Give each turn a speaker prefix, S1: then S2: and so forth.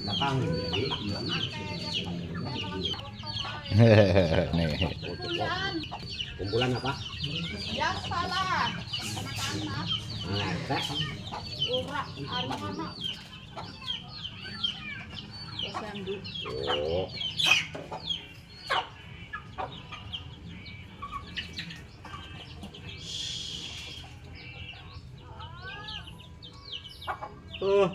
S1: belakang jadi
S2: Nih.
S1: kumpulan apa?
S3: Biasalah anak-anak
S1: Nah, teh.
S3: urak anak-anak posyandu.
S1: Oh, uh,